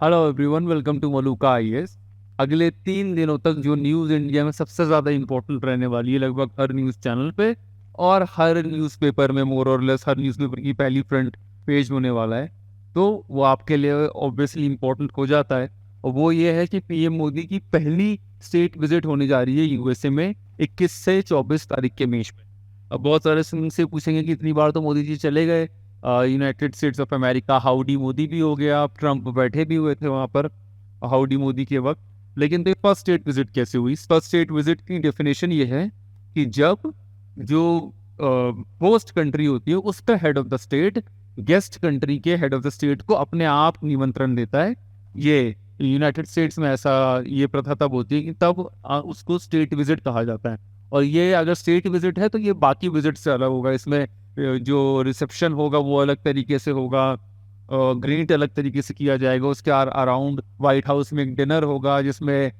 Hello everyone, welcome to Maluka IAS. अगले 3 दिनों तक जो न्यूज़ इंडिया में सबसे ज़्यादा इंपॉर्टेंट रहने वाली है, लगभग हर न्यूज़ चैनल पे और हर न्यूज़पेपर में, मोर और लेस हर न्यूज़पेपर की पहली फ्रंट पेज होने वाला है। तो वो आपके लिए ऑब्वियसली इंपॉर्टेंट हो जाता है, और वो ये है कि पीएम मोदी की पहली स्टेट विजिट होने जा रही है यूएसए में 21 से 24 तारीख के बीच में। अब बहुत सारे से पूछेंगे कि इतनी बार तो मोदी जी चले गए United States of America, howdy Modi भी हो गया, ट्रम्प बैठे भी हुए थे वहाँ पर हाउडी मोदी के वक्त। लेकिन तो फर्स्ट स्टेट विजिट कैसे हुई? फर्स्ट स्टेट विजिट की डेफिनेशन ये है कि जब जो होस्ट कंट्री होती है उसका head of the state guest country के हेड ऑफ द स्टेट को अपने आप निमंत्रण देता है। ये यूनाइटेड स्टेट्स में ऐसा ये प्रथा तब होती है कि तब उसको स्टेट विजिट कहा जाता है। और ये अगर स्टेट विजिट है तो ये बाकी विजिट से अलग होगा। इसमें जो रिसेप्शन होगा वो अलग तरीके से होगा, ग्रीट अलग तरीके से किया जाएगा। उसके अराउंड व्हाइट हाउस में एक डिनर होगा जिसमें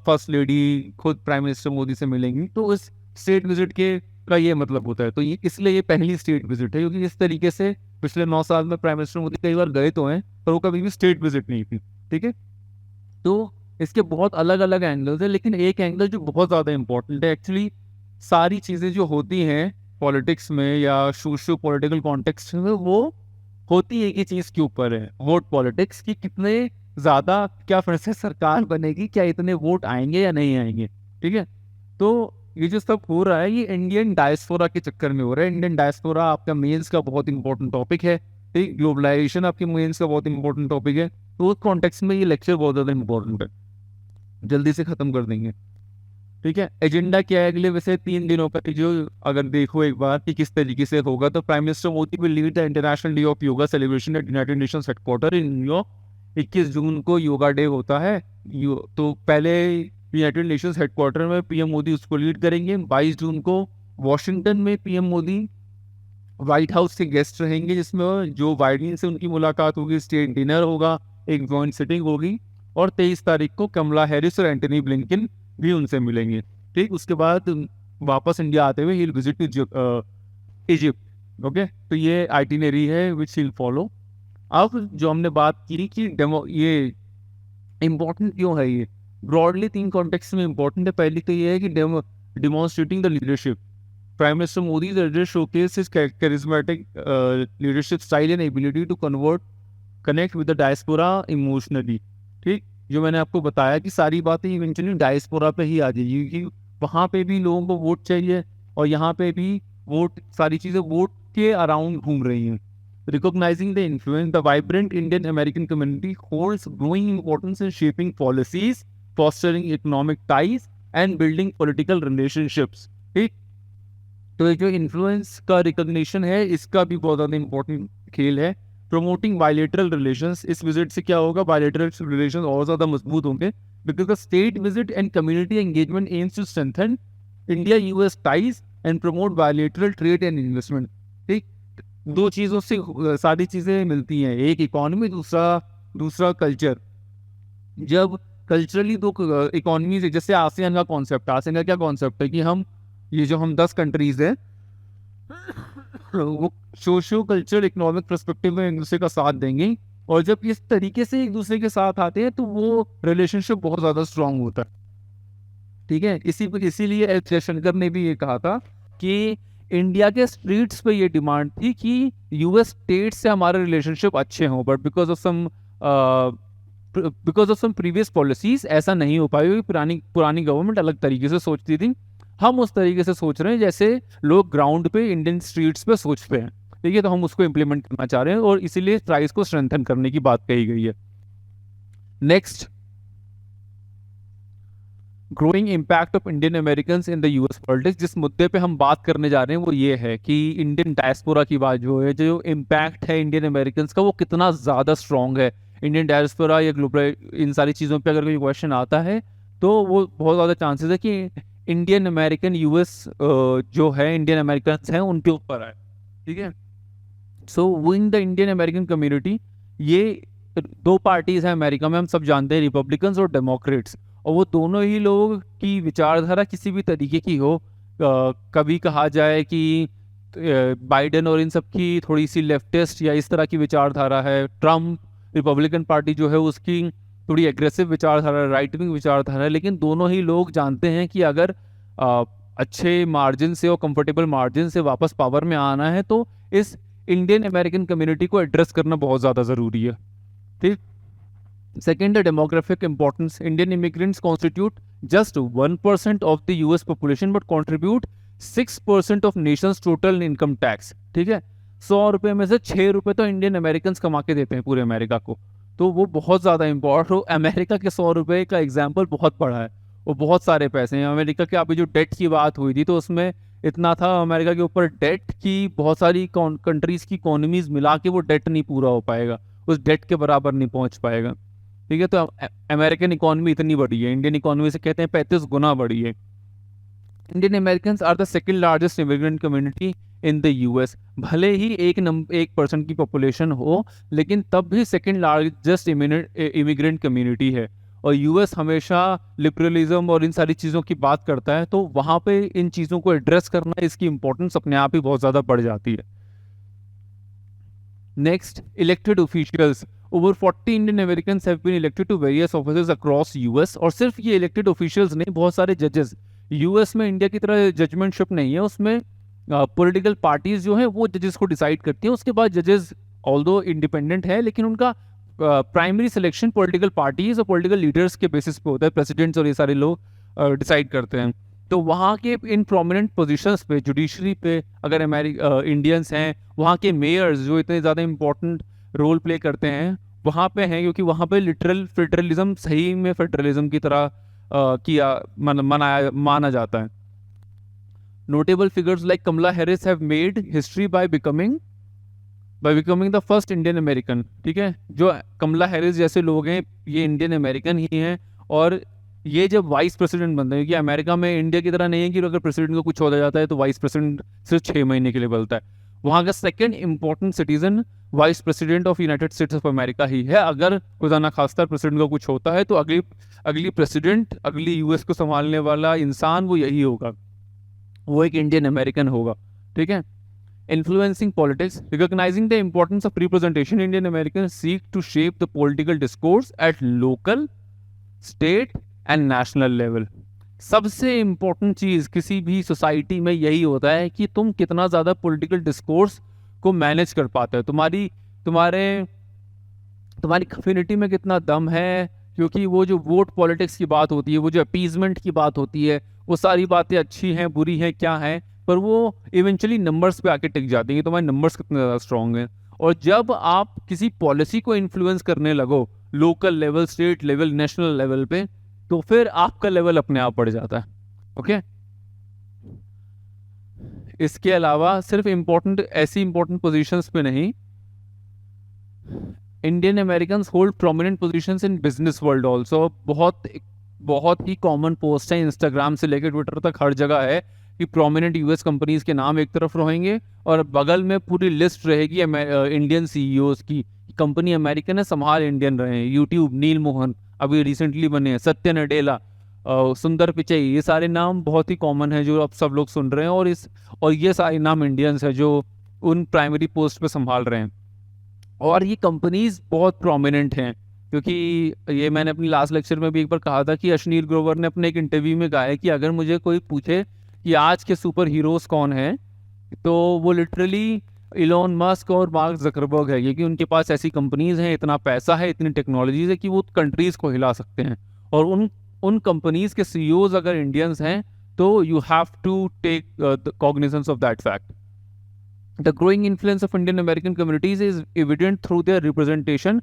फर्स्ट लेडी खुद प्राइम मिनिस्टर मोदी से मिलेंगी। तो इस स्टेट विजिट के का ये मतलब होता है। तो ये इसलिए ये पहली स्टेट विजिट है, क्योंकि इस तरीके से पिछले 9 साल में प्राइम मिनिस्टर मोदी कई बार गए तो हैं, पर वो कभी भी स्टेट विजिट नहीं थी। ठीक है, तो इसके बहुत अलग अलग एंगल्स है, लेकिन एक एंगल जो बहुत ज़्यादा इंपॉर्टेंट है एक्चुअली, सारी चीज़ें जो होती हैं पॉलिटिक्स में या सोशो पॉलिटिकल कॉन्टेक्स्ट में, वो होती एक ही चीज़ के ऊपर है, वोट पॉलिटिक्स की कितने ज़्यादा, क्या फिर से सरकार बनेगी, क्या इतने वोट आएंगे या नहीं आएंगे। ठीक है, तो ये जो सब हो रहा है ये इंडियन डायस्पोरा के चक्कर में हो रहा है। इंडियन डायस्पोरा आपका मेंस का बहुत इंपॉर्टेंट टॉपिक है। ठीक, ग्लोबलाइजेशन आपके मेंस का बहुत इंपॉर्टेंट टॉपिक है। तो उस कॉन्टेक्स्ट में ये लेक्चर बहुत ज़्यादा इंपॉर्टेंट है, जल्दी से ख़त्म कर देंगे। ठीक है, एजेंडा क्या है अगले वैसे 3 दिनों का, जो अगर देखो एक बार कि किस तरीके से होगा, तो prime minister Modi will lead the international day of yoga celebration at United Nations headquarter in New York. 21 जून को योगा डे होता है। तो पहले यूनाइटेड नेशंस हेडक्वार्टर में पीएम मोदी उसको लीड करेंगे। 22 जून को वॉशिंगटन में पीएम मोदी व्हाइट हाउस के गेस्ट रहेंगे, जिसमें जो बाइडेन से उनकी मुलाकात होगी, स्टेट डिनर होगा, एक जॉइंट सिटिंग होगी। और 23 तारीख को कमला हैरिस और एंटनी ब्लिंकन भी उनसे मिलेंगे। ठीक, उसके बाद वापस इंडिया आते हुए ही विजिट इजिप्ट। ओके, तो ये आइटिनरी है विच ही फॉलो। अब जो हमने बात की कि डेमो ये इम्पोर्टेंट क्यों है, ये ब्रॉडली 3 कॉन्टेक्स्ट में इम्पोर्टेंट है। पहली तो ये है कि demonstrating the leadership. Prime Minister Modi's address showcased his charismatic leadership style and ability to connect with the diaspora emotionally। ठीक, जो मैंने आपको बताया कि सारी बातें इवेंचुअली डायस्पोरा पे ही आ जाएगी, क्योंकि वहाँ पे भी लोगों को वोट चाहिए और यहाँ पे भी वोट, सारी चीज़ें वोट के अराउंड घूम रही हैं। Recognizing the influence, the vibrant Indian American community holds growing importance in shaping policies, fostering economic ties, and building political relationships। ठीक, तो ये जो इन्फ्लुएंस का रिकॉग्निशन है, इसका भी बहुत ज़्यादा इंपॉर्टेंट खेल है। प्रमोटिंग बायलेटरल रिलेशंस, इस विजिट से क्या होगा, बायलेटरल रिलेशंस और ज़्यादा मजबूत होंगे, because the state visit and community engagement aims to strengthen India US ties and promote bilateral trade and investment. ठीक, दो चीज़ों से सारी चीज़ें मिलती हैं, एक इकोनॉमी, दूसरा कल्चर। जब कल्चरली दो इकोनॉमीज, जैसे आसियान का कॉन्सेप्ट, आसियान का क्या कॉन्सेप्ट है कि हम 10 कंट्रीज हैं वो सोशो कल्चरल इकोनॉमिक पर्सपेक्टिव में एक दूसरे का साथ देंगे, और जब इस तरीके से एक दूसरे के साथ आते हैं तो वो रिलेशनशिप बहुत ज़्यादा स्ट्रांग होता है। ठीक है, इसीलिए एस जयशंकर ने भी ये कहा था कि इंडिया के स्ट्रीट्स पे ये डिमांड थी कि यूएस स्टेट से हमारे रिलेशनशिप अच्छे हों, but because of some previous policies ऐसा नहीं हो पाई, क्योंकि पुरानी गवर्नमेंट अलग तरीके से सोचती थी। हम उस तरीके से सोच रहे हैं जैसे लोग ग्राउंड पे इंडियन स्ट्रीट्स पे सोचते हैं। ठीक है, तो हम उसको इम्प्लीमेंट करना चाह रहे हैं और इसीलिए प्राइस को स्ट्रेंथन करने की बात कही गई है। Next, growing impact of Indian American in the US politics. जिस मुद्दे पे हम बात करने जा रहे हैं वो ये है कि इंडियन डायस्पोरा की बात जो है, जो इम्पैक्ट है इंडियन अमेरिकन का, वो कितना ज़्यादा स्ट्रॉन्ग है। इंडियन डायस्पोरा या ग्लोबल, इन सारी चीज़ों पे अगर कोई क्वेश्चन आता है तो वो बहुत ज़्यादा चांसेस है कि इंडियन अमेरिकन यूएस जो है, इंडियन अमेरिकन हैं उनके ऊपर है। ठीक है, so win the Indian American community, ये दो पार्टीज हैं अमेरिका में, हम सब जानते हैं, रिपब्लिकन्स और डेमोक्रेट्स, और वो दोनों ही लोग की विचारधारा किसी भी तरीके की हो, कभी कहा जाए कि बाइडेन और इन सब की थोड़ी सी लेफ्टिस्ट या इस तरह की विचारधारा है, ट्रम्प रिपब्लिकन पार्टी जो है उसकी थोड़ी एग्रेसिव विचारधारा, राइट विंग विचारधारा है, लेकिन दोनों ही लोग जानते हैं कि अगर अच्छे मार्जिन से और कंफर्टेबल मार्जिन से वापस पावर में आना है तो इस इंडियन अमेरिकन कम्युनिटी को एड्रेस करना बहुत ज़्यादा ज़रूरी है। ठीक। Second, the demographic importance. Indian immigrants constitute just 1% of the US population but contribute 6% of nation's total income tax. ठीक है, 100 रुपये में से 6 रुपये तो इंडियन अमेरिकन कमा के देते हैं पूरे अमेरिका को, तो वो बहुत ज़्यादा इम्पोर्टेंट हो। अमेरिका के 100 रुपये का एग्जाम्पल बहुत बड़ा है, वो बहुत सारे पैसे हैं। अमेरिका के अभी जो डेट की बात हुई थी तो उसमें इतना था अमेरिका के ऊपर डेट की, बहुत सारी कंट्रीज़ की इकोनॉमीज मिला के वो डेट नहीं पूरा हो पाएगा, उस डेट के बराबर नहीं पहुँच पाएगा। ठीक है, तो अमेरिकन इकोनॉमी इतनी बड़ी है, इंडियन इकोनॉमी से कहते हैं 35 गुना बड़ी है। Indian American are the second largest immigrant community in the US. भले ही 1% की पॉपुलेशन हो, लेकिन तब भी सेकंड लार्जेस्ट इमिग्रेंट कम्युनिटी है। और यूएस हमेशा लिबरलिज्म और इन सारी चीज़ों की बात करता है, तो वहाँ पे इन चीज़ों को एड्रेस करना, इसकी इंपॉर्टेंस अपने आप ही बहुत ज़्यादा बढ़ जाती है। Next, elected officials. Over 40 Indian Americans have been elected to various offices across US। और सिर्फ ये इलेक्टेड ऑफिशियल्स नहीं, बहुत सारे जजेस। यूएस में इंडिया की तरह जजमेंटशिप नहीं है, उसमें पॉलिटिकल पार्टीज जो है वो जजेस को डिसाइड करती हैं। उसके बाद जजेस ऑल्दो इंडिपेंडेंट है, लेकिन उनका प्राइमरी सिलेक्शन पॉलिटिकल पार्टीज और पॉलिटिकल लीडर्स के बेसिस पे होता है। प्रेसिडेंट्स और ये सारे लोग डिसाइड करते हैं। तो वहाँ के इन प्रोमिनेंट पोजीशंस पे, जुडिशरी पे अगर इंडियंस हैं, वहाँ के मेयर्स जो इतने ज़्यादा इंपॉर्टेंट रोल प्ले करते हैं वहाँ पे हैं, क्योंकि वहाँ पे लिटरल फेडरलिज्म सही में फेडरलिज्म की तरह माना जाता है। Notable figures like Kamala Harris have made history by becoming the first Indian American. ठीक है, जो कमला हैरिस जैसे लोग हैं ये इंडियन अमेरिकन ही हैं, और ये जब वाइस प्रेसिडेंट बनते हैं, कि अमेरिका में इंडिया की तरह नहीं है कि अगर प्रेसिडेंट को कुछ हो जाता है तो वाइस प्रेसिडेंट सिर्फ 6 महीने के लिए बनता है। वहाँ का second important citizen vice president of United States of America ही है। अगर खुदा ना खास्ता प्रेसिडेंट को कुछ होता है तो अगली प्रेसिडेंट, अगली यूएस को संभालने वाला इंसान वो यही होगा, वो एक इंडियन अमेरिकन होगा। ठीक है, influencing politics. Recognizing the importance of representation, Indian American seek to shape the political discourse at local, state and national level. सबसे इंपॉर्टेंट चीज किसी भी सोसाइटी में यही होता है कि तुम कितना ज्यादा पॉलिटिकल डिस्कोर्स को मैनेज कर पाते हो, तुम्हारी कम्युनिटी में कितना दम है। क्योंकि वो जो वोट पॉलिटिक्स की बात होती है, वो जो अपीजमेंट की बात होती है, वो सारी बातें अच्छी हैं, बुरी हैं, क्या हैं, पर वो इवेंचुअली नंबर्स पे आके टिक जाती हैं, तुम्हारे नंबर्स कितने ज़्यादा स्ट्रॉन्ग हैं। और जब आप किसी पॉलिसी को इन्फ्लुएंस करने लगो local level, state level, national level पे, तो फिर आपका लेवल अपने आप बढ़ जाता है। ओके, इसके अलावा सिर्फ ऐसी इंपॉर्टेंट पोजीशंस पे नहीं, Indian American hold prominent positions in business world also. बहुत ही कॉमन पोस्ट है, इंस्टाग्राम से लेकर ट्विटर तक हर जगह है कि प्रोमिनेंट यूएस कंपनीज के नाम एक तरफ रहेंगे और बगल में पूरी लिस्ट रहेगी इंडियन सीईओज की। कंपनी अमेरिकन है, संभाल इंडियन रहे। यूट्यूब, नील मोहन अभी रिसेंटली बने हैं, सत्य नडेला, सुंदर पिचई, ये सारे नाम बहुत ही कॉमन है जो अब सब लोग सुन रहे हैं। और ये सारे नाम इंडियंस हैं जो उन प्राइमरी पोस्ट पे संभाल रहे हैं। और ये कंपनीज बहुत प्रोमिनेंट हैं, क्योंकि ये मैंने अपनी लास्ट लेक्चर में भी एक बार कहा था कि अश्नील ग्रोवर ने अपने एक इंटरव्यू में कहा है कि अगर मुझे कोई पूछे कि आज के सुपर हीरोज कौन हैं, तो वो लिटरली इलॉन मस्क और मार्क जकरबर्ग है, क्योंकि उनके पास ऐसी कंपनीज हैं, इतना पैसा है, इतनी टेक्नोलॉजीज है कि वो कंट्रीज को हिला सकते हैं। और उन कंपनीज के सीईओज अगर इंडियंस हैं तो you have to take the cognizance of that fact. The growing influence of Indian American communities is evident through their representation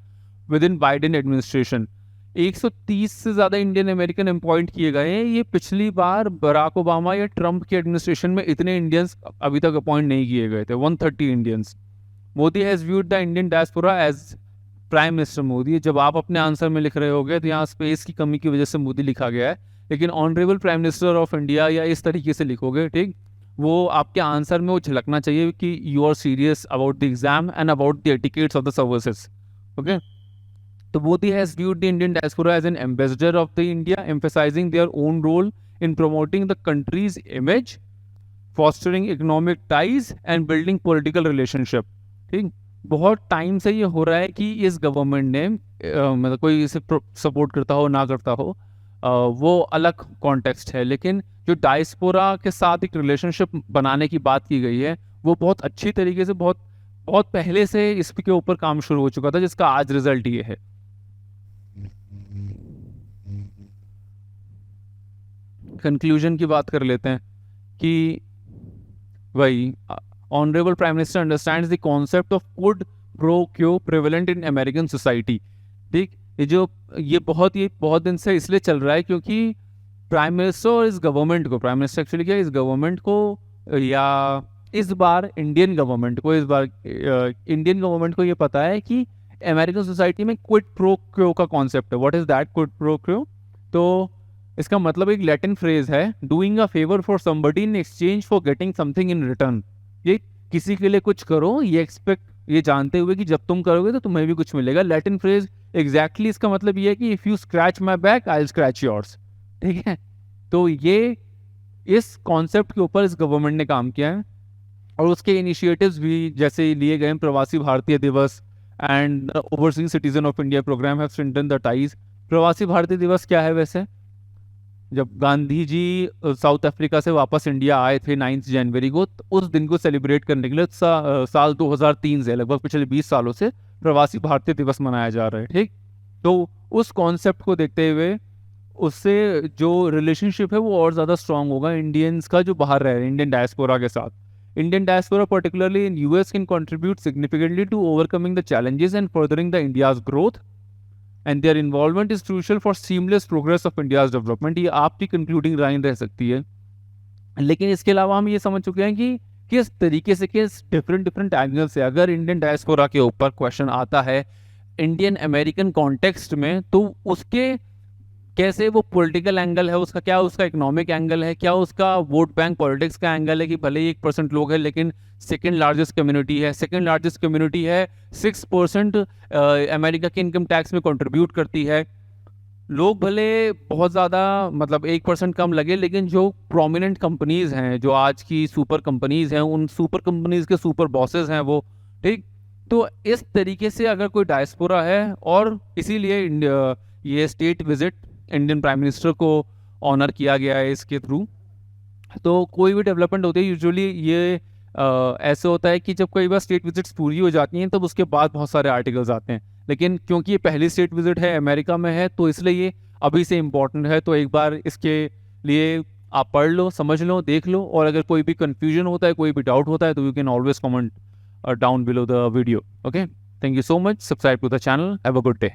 within Biden administration। 130 से ज़्यादा इंडियन अमेरिकन अपॉइंट किए गए हैं। ये पिछली बार बराक ओबामा या ट्रंप के एडमिनिस्ट्रेशन में इतने इंडियंस अभी तक अपॉइंट नहीं किए गए थे, 130 Indians. Modi has viewed the Indian diaspora as prime minister Modi. जब आप अपने आंसर में लिख रहे होगे तो यहाँ स्पेस की कमी की वजह से मोदी लिखा गया है, लेकिन honourable prime minister of India या इस तरीके से लिखोगे, ठीक, वो आपके आंसर में वो झलकना चाहिए कि you are serious about the exam and about the etiquettes of the services. Okay, तो Modi has viewed the Indian diaspora as an ambassador of the India, emphasizing their own role in promoting the country's image, fostering economic ties and building political relationship। ठीक, बहुत time से ये हो रहा है कि इस गवर्नमेंट ने मतलब कोई इसे सपोर्ट करता हो ना करता हो, वो अलग कॉन्टेक्स्ट है, लेकिन जो डायस्पोरा के साथ एक रिलेशनशिप बनाने की बात की गई है वो बहुत अच्छी तरीके से, बहुत बहुत पहले से इसके ऊपर काम शुरू हो चुका था, जिसका आज रिजल्ट ये है। कंक्लूजन की बात कर लेते हैं कि वही honourable prime minister understands the concept of quid pro क्यो प्रेवलेंट इन अमेरिकन सोसाइटी। ठीक, ये बहुत दिन से इसलिए चल रहा है क्योंकि प्राइम मिनिस्टर और इस गवर्नमेंट को, प्राइम मिनिस्टर एक्चुअली क्या, इस गवर्नमेंट को या इस बार इंडियन गवर्नमेंट को, इंडियन गवर्नमेंट को ये पता है कि अमेरिकन सोसाइटी में क्विड प्रो क्यो का कॉन्सेप्ट है। What is that quid pro क्यो? तो इसका मतलब एक लैटिन फ्रेज है, doing a favour for somebody in exchange for getting something in return. ये किसी के लिए कुछ करो, ये जानते हुए कि जब तुम करोगे तो तुम्हें भी कुछ मिलेगा। लैटिन फ्रेज एग्जैक्टली इसका मतलब ये है कि if you scratch my back I will scratch yours. ठीक है, तो ये इस कॉन्सेप्ट के ऊपर इस गवर्नमेंट ने काम किया है, और उसके इनिशिएटिव्स भी जैसे लिए गए हैं, Pravasi Bharatiya Divas and overseas citizen of India programme have strengthened the ties. Pravasi Bharatiya दिवस क्या है वैसे? जब गांधी जी साउथ अफ्रीका से वापस इंडिया आए थे 9 जनवरी को, तो उस दिन को सेलिब्रेट करने के लिए साल 2003 से, लगभग पिछले 20 सालों से प्रवासी भारतीय दिवस मनाया जा रहा है। ठीक, तो उस कॉन्सेप्ट को देखते हुए उससे जो रिलेशनशिप है वो और ज़्यादा स्ट्रांग होगा इंडियंस का जो बाहर रह रहे हैं, इंडियन डायस्पोरा के साथ। Indian diaspora particularly in US can contribute significantly to overcoming the challenges and furthering the India's growth, and their involvement is crucial for seamless progress of India's development. ये आपकी कंक्लूडिंग लाइन रह सकती है। लेकिन इसके अलावा हम ये समझ चुके हैं कि किस तरीके से, किस डिफरेंट एंगल से अगर इंडियन डायस्पोरा के ऊपर क्वेश्चन आता है इंडियन अमेरिकन कॉन्टेक्स्ट में, तो उसके कैसे वो पॉलिटिकल एंगल है उसका, क्या उसका इकोनॉमिक एंगल है, क्या उसका वोट बैंक पॉलिटिक्स का एंगल है कि भले ही 1% लोग हैं लेकिन सेकंड लार्जेस्ट कम्युनिटी है, 6% अमेरिका के इनकम टैक्स में कंट्रीब्यूट करती है। लोग भले बहुत ज़्यादा, मतलब 1% कम लगे, लेकिन जो प्रोमिनेंट कंपनीज हैं, जो आज की सुपर कंपनीज हैं, उन सुपर कंपनीज के सुपर बॉसेस हैं वो। ठीक, तो इस तरीके से अगर कोई डायस्पोरा है, और इसीलिए ये state visit Indian prime minister को ऑनर किया गया है इसके थ्रू। तो कोई भी डेवलपमेंट होती है यूजुअली ये ऐसे होता है कि जब कई बार स्टेट विजिट्स पूरी हो जाती हैं तब उसके बाद बहुत सारे आर्टिकल्स आते हैं, लेकिन क्योंकि ये पहली स्टेट विजिट है, अमेरिका में है, तो इसलिए ये अभी से इम्पोर्टेंट है। तो एक बार इसके लिए आप पढ़ लो, समझ लो, देख लो, और अगर कोई भी कन्फ्यूजन होता है, कोई भी डाउट होता है, तो you can always comment down below the video. Okay, thank you so much. Subscribe to the channel. Have a good day.